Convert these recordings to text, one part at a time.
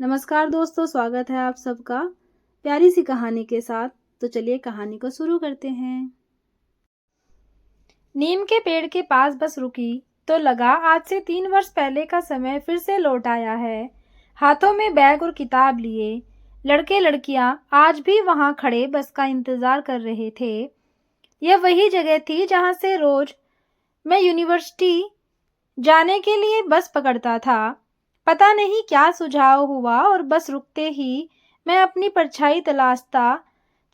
नमस्कार दोस्तों, स्वागत है आप सबका प्यारी सी कहानी के साथ। तो चलिए कहानी को शुरू करते हैं। नीम के पेड़ के पास बस रुकी तो लगा आज से 3 वर्ष पहले का समय फिर से लौट आया है। हाथों में बैग और किताब लिए लड़के लड़कियां आज भी वहां खड़े बस का इंतजार कर रहे थे। यह वही जगह थी जहां से रोज मैं यूनिवर्सिटी जाने के लिए बस पकड़ता था। पता नहीं क्या सुझाव हुआ और बस रुकते ही मैं अपनी परछाई तलाशता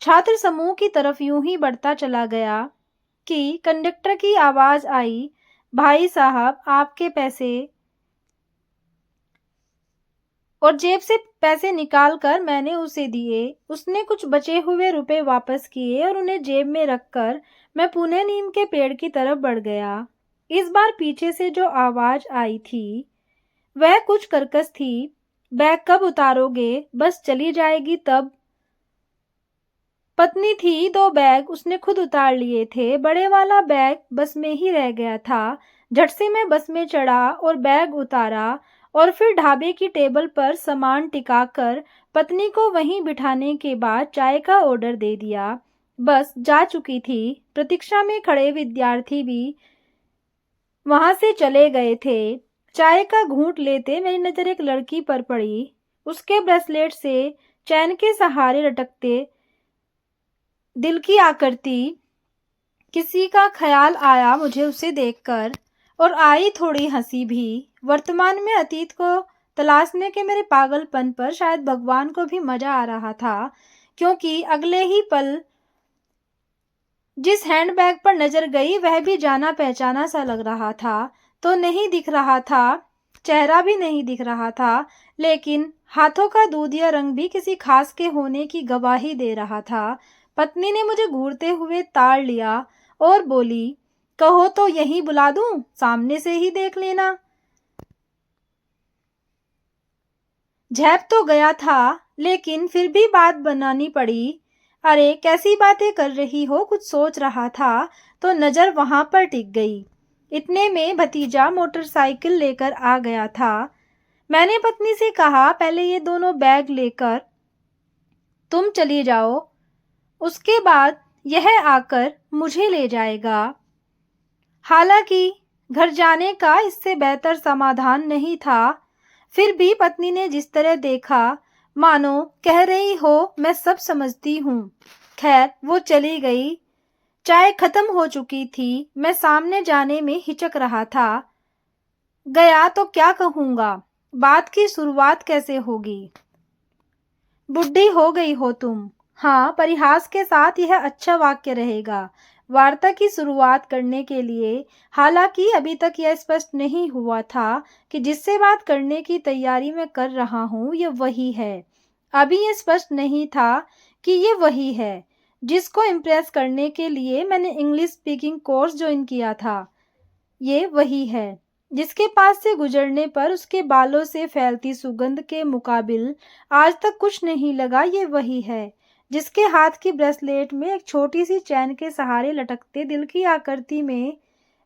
छात्र समूह की तरफ यूं ही बढ़ता चला गया कि कंडक्टर की आवाज आई, भाई साहब आपके पैसे। और जेब से पैसे निकालकर मैंने उसे दिए। उसने कुछ बचे हुए रुपए वापस किए और उन्हें जेब में रखकर मैं पुनः नीम के पेड़ की तरफ बढ़ गया। इस बार पीछे से जो आवाज आई थी वह कुछ कर्कश थी। बैग कब उतारोगे, बस चली जाएगी तब। पत्नी थी, 2 बैग उसने खुद उतार लिए थे। बड़े वाला बैग बस में ही रह गया था। झट से मैं बस में चढ़ा और बैग उतारा और फिर ढाबे की टेबल पर सामान टिकाकर पत्नी को वहीं बिठाने के बाद चाय का ऑर्डर दे दिया। बस जा चुकी थी। प्रतीक्षा में खड़े विद्यार्थी भी वहां से चले गए थे। चाय का घूंट लेते मेरी नजर एक लड़की पर पड़ी। उसके ब्रेसलेट से चैन के सहारे लटकते दिल की आकृति। किसी का ख्याल आया मुझे उसे देखकर और आई थोड़ी हंसी भी। वर्तमान में अतीत को तलाशने के मेरे पागलपन पर शायद भगवान को भी मजा आ रहा था, क्योंकि अगले ही पल जिस हैंडबैग पर नजर गई वह भी जाना पहचाना सा लग रहा था। तो नहीं दिख रहा था, चेहरा भी नहीं दिख रहा था, लेकिन हाथों का दूधिया रंग भी किसी खास के होने की गवाही दे रहा था। पत्नी ने मुझे घूरते हुए ताड़ लिया और बोली, कहो तो यहीं बुला दूं, सामने से ही देख लेना। झेप तो गया था, लेकिन फिर भी बात बनानी पड़ी। अरे कैसी बातें कर रही हो, कुछ सोच रहा था तो नजर वहां पर टिक गई। इतने में भतीजा मोटरसाइकिल लेकर आ गया था। मैंने पत्नी से कहा, पहले ये दोनों बैग लेकर तुम चली जाओ, उसके बाद यह आकर मुझे ले जाएगा। हालांकि घर जाने का इससे बेहतर समाधान नहीं था, फिर भी पत्नी ने जिस तरह देखा मानो कह रही हो मैं सब समझती हूँ। खैर वो चली गई। चाय खत्म हो चुकी थी। मैं सामने जाने में हिचक रहा था। गया तो क्या कहूँगा, बात की शुरुआत कैसे होगी। बुढ़ी हो गई हो तुम। हाँ, परिहास के साथ यह अच्छा वाक्य रहेगा वार्ता की शुरुआत करने के लिए। हालांकि अभी तक यह स्पष्ट नहीं हुआ था कि जिससे बात करने की तैयारी मैं कर रहा हूँ यह वही है। अभी यह स्पष्ट नहीं था कि ये वही है जिसको इम्प्रेस करने के लिए मैंने इंग्लिश स्पीकिंग कोर्स ज्वाइन किया था। ये वही है जिसके पास से गुजरने पर उसके बालों से फैलती सुगंध के मुकाबिल आज तक कुछ नहीं लगा। ये वही है जिसके हाथ की ब्रेसलेट में एक छोटी सी चैन के सहारे लटकते दिल की आकृति में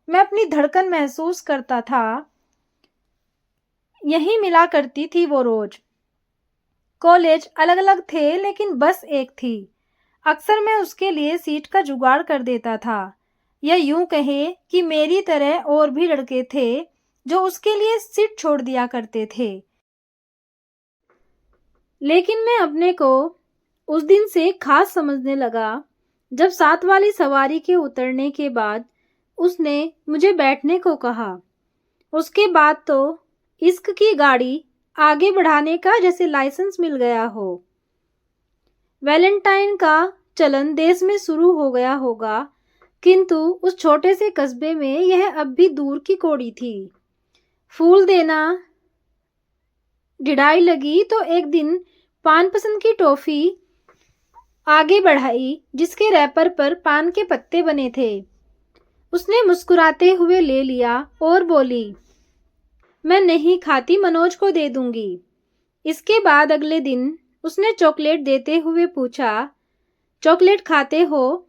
मैं अपनी धड़कन महसूस करता था। यही मिला करती थी वो रोज। कॉलेज अलग अलग थे लेकिन बस एक थी। अक्सर मैं उसके लिए सीट का जुगाड़ कर देता था। या यूं कहे कि मेरी तरह और भी लड़के थे जो उसके लिए सीट छोड़ दिया करते थे। लेकिन मैं अपने को उस दिन से खास समझने लगा जब साथ वाली सवारी के उतरने के बाद उसने मुझे बैठने को कहा। उसके बाद तो इश्क की गाड़ी आगे बढ़ाने का जैसे लाइसेंस मिल गया हो। वैलेंटाइन का चलन देश में शुरू हो गया होगा, किंतु उस छोटे से कस्बे में यह अब भी दूर की कौड़ी थी। फूल देना ढिढ़ाई लगी तो एक दिन पान पसंद की टॉफी आगे बढ़ाई जिसके रैपर पर पान के पत्ते बने थे। उसने मुस्कुराते हुए ले लिया और बोली, मैं नहीं खाती, मनोज को दे दूंगी। इसके बाद अगले दिन उसने चॉकलेट देते हुए पूछा, चॉकलेट खाते हो?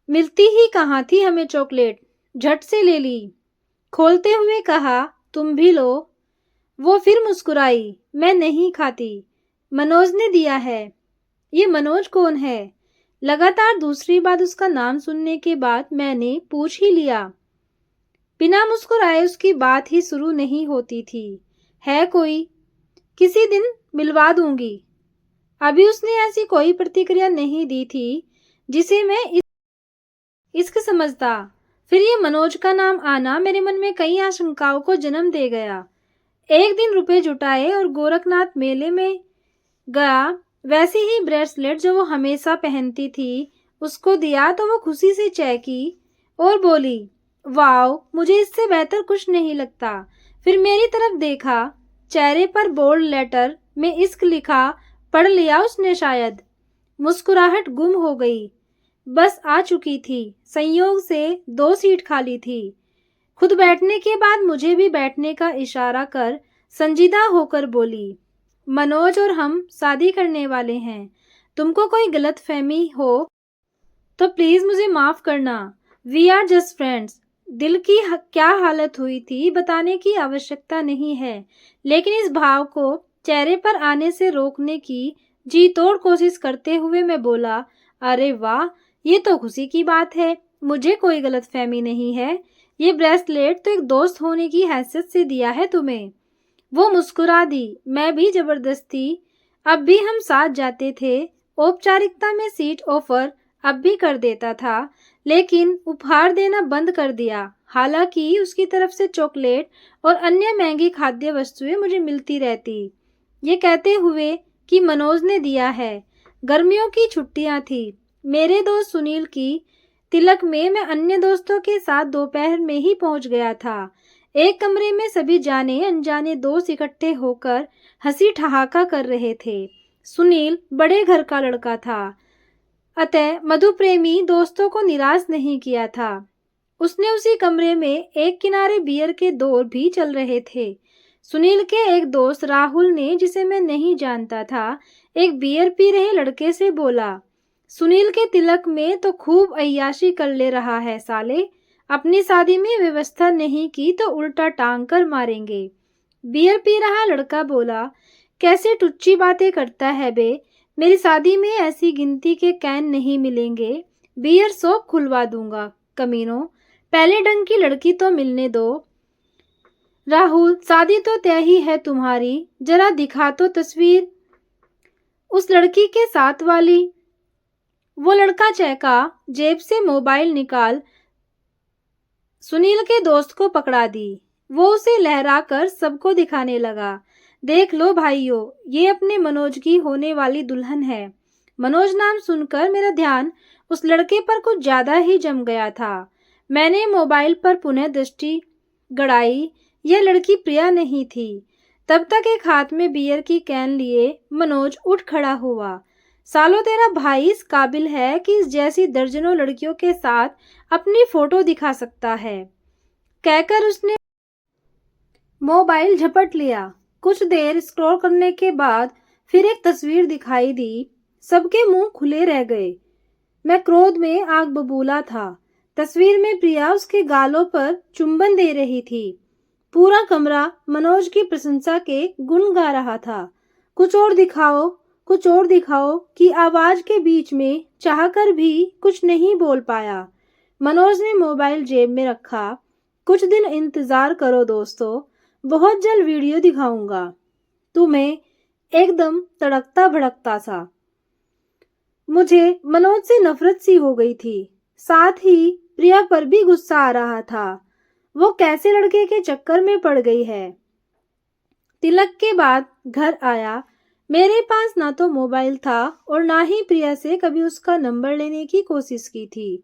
मिलती ही कहाँ थी हमें चॉकलेट, झट से ले ली। खोलते हुए कहा, तुम भी लो। वो फिर मुस्कुराई। मैं नहीं खाती, मनोज ने दिया है। ये मनोज कौन है? लगातार दूसरी बार उसका नाम सुनने के बाद मैंने पूछ ही लिया। बिना मुस्कुराए उसकी बात ही शुरू नहीं होती थी। है कोई? किसी दिन मिलवा दूंगी। अभी उसने ऐसी कोई प्रतिक्रिया नहीं दी थी जिसे मैं इश्क समझता। फिर ये मनोज का नाम आना मेरे मन में कई आशंकाओं को जन्म दे गया। एक दिन रुपए जुटाए और गोरखनाथ मेले में गया। वैसी ही ब्रेसलेट जो वो हमेशा पहनती थी उसको दिया तो वो खुशी से चहकी और बोली, वाओ, मुझे इससे बेहतर कुछ नहीं लगता। फिर मेरी तरफ देखा। चेहरे पर बोल्ड लेटर में इश्क लिखा पढ़ लिया उसने शायद। मुस्कुराहट गुम हो गई। बस आ चुकी थी। संयोग से 2 सीट खाली थी। खुद बैठने के बाद मुझे भी बैठने का इशारा कर संजीदा होकर बोली, मनोज और हम शादी करने वाले हैं। तुमको कोई गलत फहमी हो तो प्लीज मुझे माफ करना। We are just friends. दिल की क्या हालत हुई थी बताने की आवश्यकता नहीं है, लेकिन इस भाव को चेहरे पर आने से रोकने की जी तोड़ कोशिश करते हुए मैं बोला, अरे वाह, ये तो खुशी की बात है। मुझे कोई गलतफहमी नहीं है। ये ब्रेसलेट तो एक दोस्त होने की हैसियत से दिया है तुम्हें। वो मुस्कुरा दी। मैं भी जबरदस्ती अब भी हम साथ जाते थे। औपचारिकता में सीट ऑफर अब भी कर देता था, लेकिन उपहार देना बंद कर दिया। हालांकि उसकी तरफ से चॉकलेट और अन्य महंगी खाद्य वस्तुएं मुझे मिलती रहती। ये कहते हुए कि मनोज ने दिया है। गर्मियों की छुट्टियां थी। मेरे दोस्त सुनील की तिलक में मैं अन्य दोस्तों के साथ दोपहर में ही पहुंच गया था। एक कमरे में सभी जाने अनजाने दोस्त इकट्ठे होकर हंसी ठहाका कर रहे थे। सुनील बड़े घर का लड़का था, अतः मधु प्रेमी दोस्तों को निराश नहीं किया था। उसने उसी कमरे में एक किनारे बियर के दौर भी चल रहे थे। सुनील के एक दोस्त राहुल ने, जिसे मैं नहीं जानता था, एक बियर पी रहे लड़के से बोला, सुनील के तिलक में तो खूब अय्याशी कर ले रहा है साले। अपनी शादी में व्यवस्था नहीं की तो उल्टा टांग कर मारेंगे। बियर पी रहा लड़का बोला, कैसे टुच्ची बातें करता है बे। मेरी शादी में ऐसी गिनती के कैन नहीं मिलेंगे। बियर शॉप खुलवा दूंगा कमीनों। पहले ढंग की लड़की तो मिलने दो। राहुल, शादी तो तय ही है तुम्हारी। जरा दिखा तो तस्वीर उस लड़की के साथ वाली। वो लड़का चहका, जेब से मोबाइल निकाल सुनील के दोस्त को पकड़ा दी। वो उसे लहराकर सबको दिखाने लगा। देख लो भाइयों, ये अपने मनोज की होने वाली दुल्हन है। मनोज नाम सुनकर मेरा ध्यान उस लड़के पर कुछ ज्यादा ही जम गया था। मैंने मोबाइल पर पुनः दृष्टि गड़ाई। यह लड़की प्रिया नहीं थी। तब तक एक हाथ में बियर की कैन लिए मनोज उठ खड़ा हुआ। सालों, तेरा भाई इस काबिल है कि इस जैसी दर्जनों लड़कियों के साथ अपनी फोटो दिखा सकता है, कहकर उसने मोबाइल झपट लिया। कुछ देर स्क्रॉल करने के बाद फिर एक तस्वीर दिखाई दी। सबके मुंह खुले रह गए। मैं क्रोध में आग बबूला था। तस्वीर में प्रिया उसके गालों पर चुंबन दे रही थी। पूरा कमरा मनोज की प्रशंसा के गुण गा रहा था। कुछ और दिखाओ, कुछ और दिखाओ की आवाज के बीच में चाहकर भी कुछ नहीं बोल पाया। मनोज ने मोबाइल जेब में रखा। कुछ दिन इंतजार करो दोस्तों, बहुत जल्द वीडियो दिखाऊंगा तुम्हें, एकदम तड़कता भड़कता सा। मुझे मनोज से नफरत सी हो गई थी। साथ ही प्रिया पर भी गुस्सा आ रहा था। वो कैसे लड़के के चक्कर में पड़ गई है। तिलक के बाद घर आया। मेरे पास ना तो मोबाइल था और ना ही प्रिया से कभी उसका नंबर लेने की कोशिश की थी।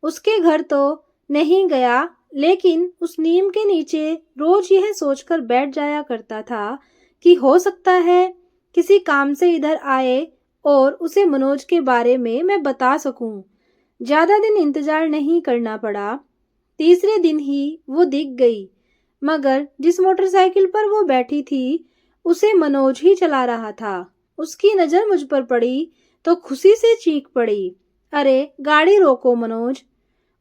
उसके घर तो नहीं गया, लेकिन उस नीम के नीचे रोज यह सोचकर बैठ जाया करता था कि हो सकता है किसी काम से इधर आए और उसे मनोज के बारे में मैं बता सकूं। ज्यादा दिन इंतजार नहीं करना पड़ा। तीसरे दिन ही वो दिख गई, मगर जिस मोटरसाइकिल पर वो बैठी थी उसे मनोज ही चला रहा था। उसकी नजर मुझ पर पड़ी तो खुशी से चीख पड़ी, अरे गाड़ी रोको मनोज।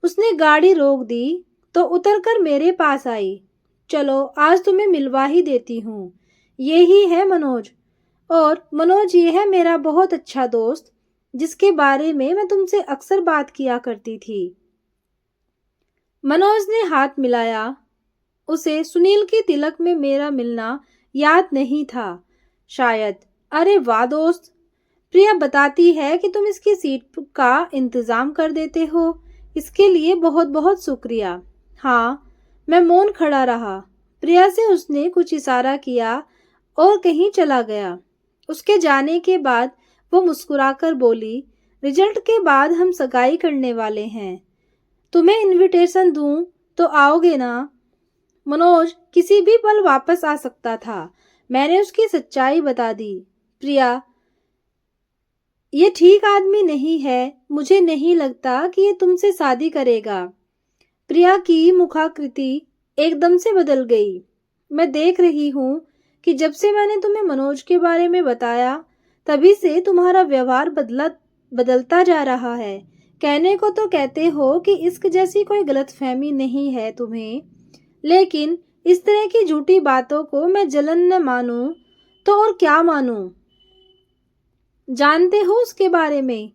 उसने गाड़ी रोक दी तो उतरकर मेरे पास आई। चलो आज तुम्हें मिलवा ही देती हूँ। यही है मनोज। और मनोज ये है मेरा बहुत अच्छा दोस्त, जिसके बारे में मैं तुमसे अक्सर बात किया करती थी। मनोज ने हाथ मिलाया। उसे सुनील की तिलक में मेरा मिलना याद नहीं था शायद। अरे वाह दोस्त, प्रिया बताती है कि तुम इसकी सीट का इंतजाम कर देते हो। इसके लिए बहुत बहुत शुक्रिया। हाँ, मैं मौन खड़ा रहा। प्रिया से उसने कुछ इशारा किया और कहीं चला गया। उसके जाने के बाद वो मुस्कुराकर बोली, रिजल्ट के बाद हम सगाई करने वाले हैं। तुम्हें इनविटेशन दूं तो आओगे ना? मनोज किसी भी पल वापस आ सकता था। मैंने उसकी सच्चाई बता दी। प्रिया, ये ठीक आदमी नहीं है। मुझे नहीं लगता कि ये तुमसे शादी करेगा। प्रिया की मुखाकृति एकदम से बदल गई। मैं देख रही हूँ कि जब से मैंने तुम्हें मनोज के बारे में बताया, तभी से तुम्हारा व्यवहार बदलता जा रहा है। कहने को तो कहते हो कि इश्क जैसी कोई गलतफहमी नहीं है तुम्हें, लेकिन इस तरह की झूठी बातों को मैं जलन न मानूं तो और क्या मानूं? जानते हो उसके बारे में?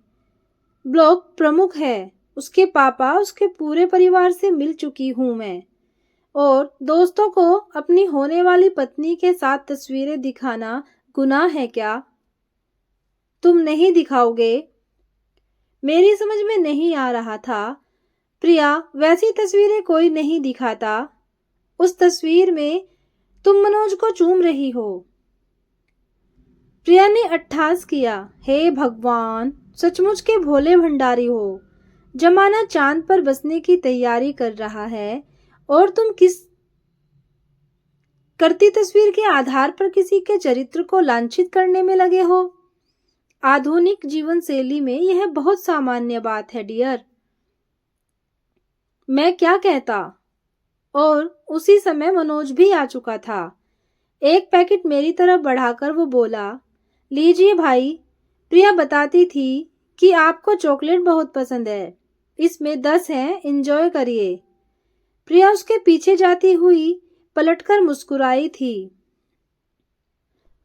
ब्लॉक प्रमुख है। उसके पापा, उसके पूरे परिवार से मिल चुकी हूं मैं। और दोस्तों को अपनी होने वाली पत्नी के साथ तस्वीरें दिखाना गुनाह है क्या? तुम नहीं दिखाओगे? मेरी समझ में नहीं आ रहा था। प्रिया, वैसी तस्वीरें कोई नहीं दिखाता। उस तस्वीर में तुम मनोज को चूम रही हो। प्रिया ने अट्ठास किया। हे भगवान, सचमुच के भोले भंडारी हो। जमाना चांद पर बसने की तैयारी कर रहा है और तुम किस करती तस्वीर के आधार पर किसी के चरित्र को लांछित करने में लगे हो। आधुनिक जीवन शैली में यह बहुत सामान्य बात है डियर। मैं क्या कहता? और उसी समय मनोज भी आ चुका था। एक पैकेट मेरी तरफ बढ़ाकर वो बोला, लीजिए भाई। प्रिया बताती थी कि आपको चॉकलेट बहुत पसंद है। इसमें 10 हैं, एंजॉय करिए। प्रिया उसके पीछे जाती हुई पलटकर मुस्कुराई थी।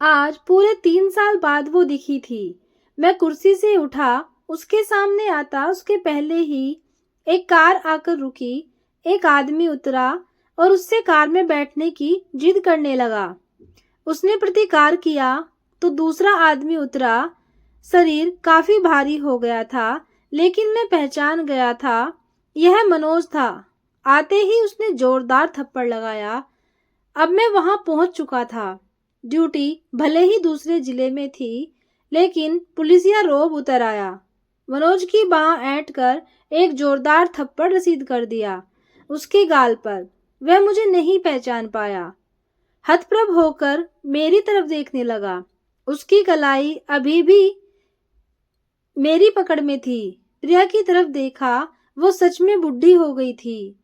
आज पूरे 3 साल बाद वो दिखी थी। मैं कुर्सी से उठा। उसके सामने आता उसके पहले ही एक कार आकर रुकी। एक आदमी उतरा और उससे कार में बैठने की जिद करने लगा। उसने प्रतिकार किया तो दूसरा आदमी उतरा। शरीर काफी भारी हो गया था, लेकिन मैं पहचान गया था, यह मनोज था। आते ही उसने जोरदार थप्पड़ लगाया। अब मैं वहां पहुंच चुका था। ड्यूटी भले ही दूसरे जिले में थी, लेकिन पुलिसिया रोब उतर आया। मनोज की बांह ऐंठकर एक जोरदार थप्पड़ रसीद कर दिया उसके गाल पर। वह मुझे नहीं पहचान पाया। हतप्रभ होकर मेरी तरफ देखने लगा। उसकी कलाई अभी भी मेरी पकड़ में थी। प्रिया की तरफ देखा। वो सच में बुढ़ी हो गई थी।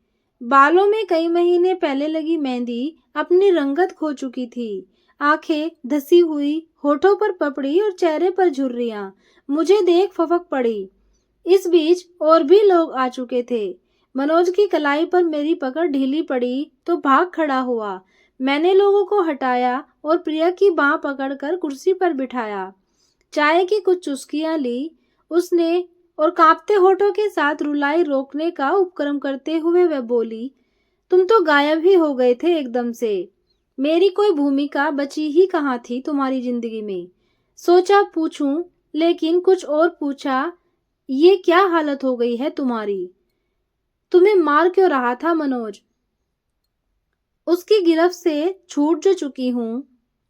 बालों में कई महीने पहले लगी मेहंदी अपनी रंगत खो चुकी थी। आंखें धसी हुई, होठों पर पपड़ी और चेहरे पर झुर्रियां। मुझे देख फपक पड़ी। इस बीच और भी लोग आ चुके थे। मनोज की कलाई पर मेरी पकड़ ढीली पड़ी तो भाग खड़ा हुआ। मैंने लोगों को हटाया और प्रिया की बांह पकड़कर कुर्सी पर बिठाया। चाय की कुछ चुस्कियां ली उसने और कांपते होठों के साथ रुलाई रोकने का उपक्रम करते हुए वह बोली, तुम तो गायब ही हो गए थे एकदम से। मेरी कोई भूमिका बची ही कहाँ थी तुम्हारी जिंदगी में? सोचा पूछूं, लेकिन कुछ और पूछा, ये क्या हालत हो गई है तुम्हारी? तुम्हें मार क्यों रहा था मनोज? उसकी गिरफ्त से छूट जो चुकी हूँ।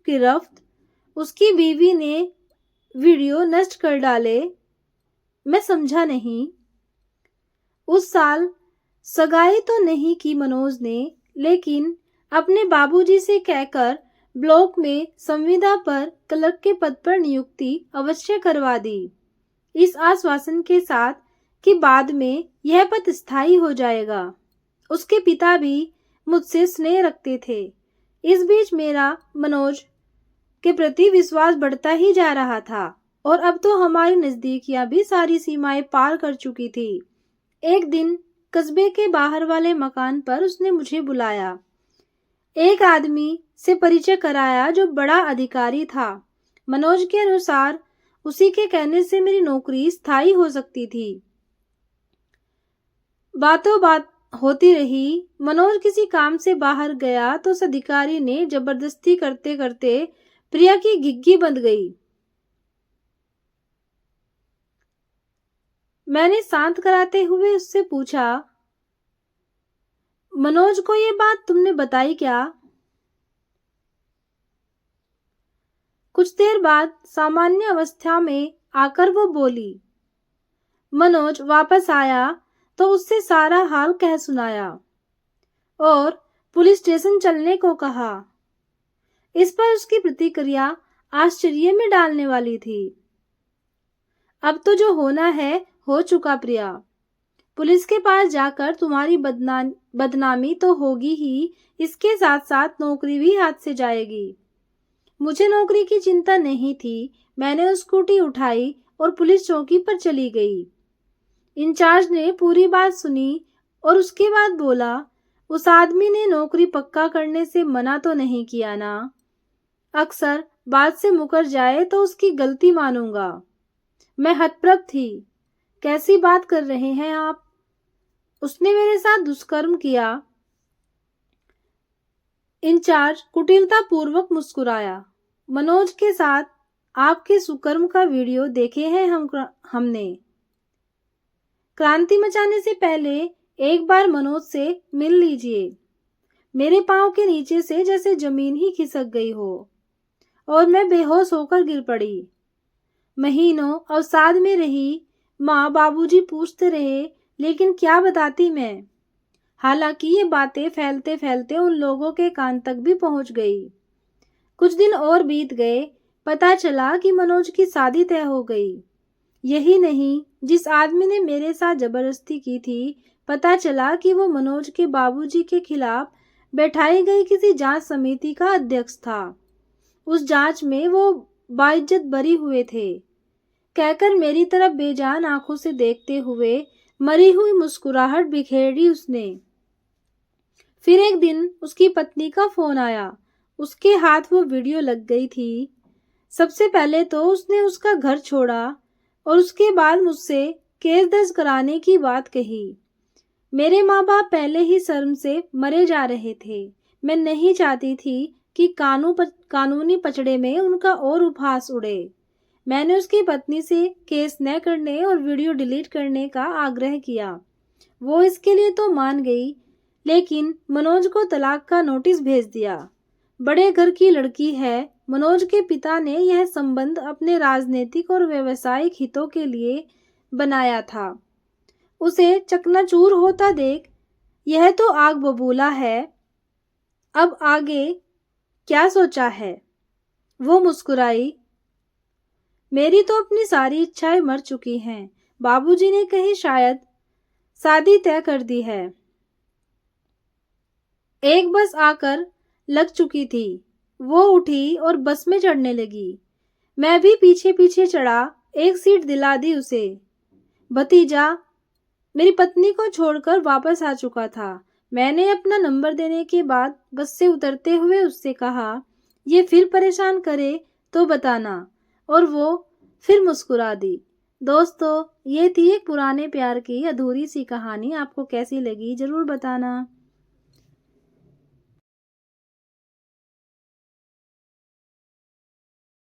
गिरफ्त? उसकी बीवी ने वीडियो नष्ट कर डाले। मैं समझा नहीं। उस साल सगाई तो नहीं की मनोज ने, लेकिन अपने बाबूजी से कहकर ब्लॉक में संविदा पर क्लर्क के पद पर नियुक्ति अवश्य करवा दी, इस आश्वासन के साथ कि बाद में यह पद स्थायी हो जाएगा। उसके पिता भी मुझसे स्नेह रखते थे। इस बीच मेरा मनोज के प्रति विश्वास बढ़ता ही जा रहा था और अब तो हमारी नजदीकियां भी सारी सीमाएं पार कर चुकी थी। एक दिन कस्बे के बाहर वाले मकान पर उसने मुझे बुलाया। एक आदमी से परिचय कराया जो बड़ा अधिकारी था। मनोज के अनुसार उसी के कहने से मेरी नौकरी स्थायी हो सकती थी। बातों बात होती रही। मनोज किसी काम से बाहर गया तो उस अधिकारी ने जबरदस्ती करते करते प्रिया की घिग्गी बंध गई। मैंने शांत कराते हुए उससे पूछा, मनोज को ये बात तुमने बताई क्या? कुछ देर बाद सामान्य अवस्था में आकर वो बोली। मनोज वापस आया तो उससे सारा हाल कह सुनाया और पुलिस स्टेशन चलने को कहा। इस पर उसकी प्रतिक्रिया आश्चर्य में डालने वाली थी। अब तो जो होना है हो चुका प्रिया। पुलिस के पास जाकर तुम्हारी बदनामी तो होगी ही, इसके साथ साथ नौकरी भी हाथ से जाएगी। मुझे नौकरी की चिंता नहीं थी। मैंने स्कूटी उठाई और पुलिस चौकी पर चली गई। इंचार्ज ने पूरी बात सुनी और उसके बाद बोला, उस आदमी ने नौकरी पक्का करने से मना तो नहीं किया ना? अक्सर बात से मुकर जाए तो उसकी गलती मानूंगा। मैं हतप्रभ थी। कैसी बात कर रहे हैं आप? उसने मेरे साथ दुष्कर्म किया। इंचार्ज कुटिलता पूर्वक मुस्कुराया। मनोज के साथ आपके सुकर्म का वीडियो देखे हैं हमने। क्रांति मचाने से पहले एक बार मनोज से मिल लीजिए। मेरे पांव के नीचे से जैसे जमीन ही खिसक गई हो और मैं बेहोश होकर गिर पड़ी। महीनों अवसाद में रही। माँ बाबूजी पूछते रहे, लेकिन क्या बताती मैं। हालांकि ये बातें फैलते फैलते उन लोगों के कान तक भी पहुंच गई। कुछ दिन और बीत गए। पता चला कि मनोज की शादी तय हो गई। यही नहीं, जिस आदमी ने मेरे साथ जबरदस्ती की थी, पता चला कि वो मनोज के बाबूजी के खिलाफ बैठाई गई किसी जांच समिति का अध्यक्ष था। उस जांच में वो बाइज्जत बरी हुए थे। कहकर मेरी तरफ बेजान आंखों से देखते हुए मरी हुई मुस्कुराहट बिखेरी उसने। फिर एक दिन उसकी पत्नी का फोन आया। उसके हाथ वो वीडियो लग गई थी। सबसे पहले तो उसने उसका घर छोड़ा और उसके बाद मुझसे केस दर्ज कराने की बात कही। मेरे माँ बाप पहले ही शर्म से मरे जा रहे थे। मैं नहीं चाहती थी कि कानूनी पचड़े में उनका और उपहास उड़े। मैंने उसकी पत्नी से केस न करने और वीडियो डिलीट करने का आग्रह किया। वो इसके लिए तो मान गई, लेकिन मनोज को तलाक का नोटिस भेज दिया। बड़े घर की लड़की है। मनोज के पिता ने यह संबंध अपने राजनीतिक और व्यावसायिक हितों के लिए बनाया था। उसे चकनाचूर होता देख यह तो आग बबूला है। अब आगे क्या सोचा है? वो मुस्कुराई। मेरी तो अपनी सारी इच्छाएं मर चुकी हैं। बाबूजी ने कहीं शायद शादी तय कर दी है। एक बस आकर लग चुकी थी। वो उठी और बस में चढ़ने लगी। मैं भी पीछे पीछे चढ़ा। एक सीट दिला दी उसे। भतीजा मेरी पत्नी को छोड़कर वापस आ चुका था। मैंने अपना नंबर देने के बाद बस से उतरते हुए उससे कहा, ये फिर परेशान करे तो बताना, और वो फिर मुस्कुरा दी। दोस्तों, ये थी एक पुराने प्यार की अधूरी सी कहानी। आपको कैसी लगी जरूर बताना।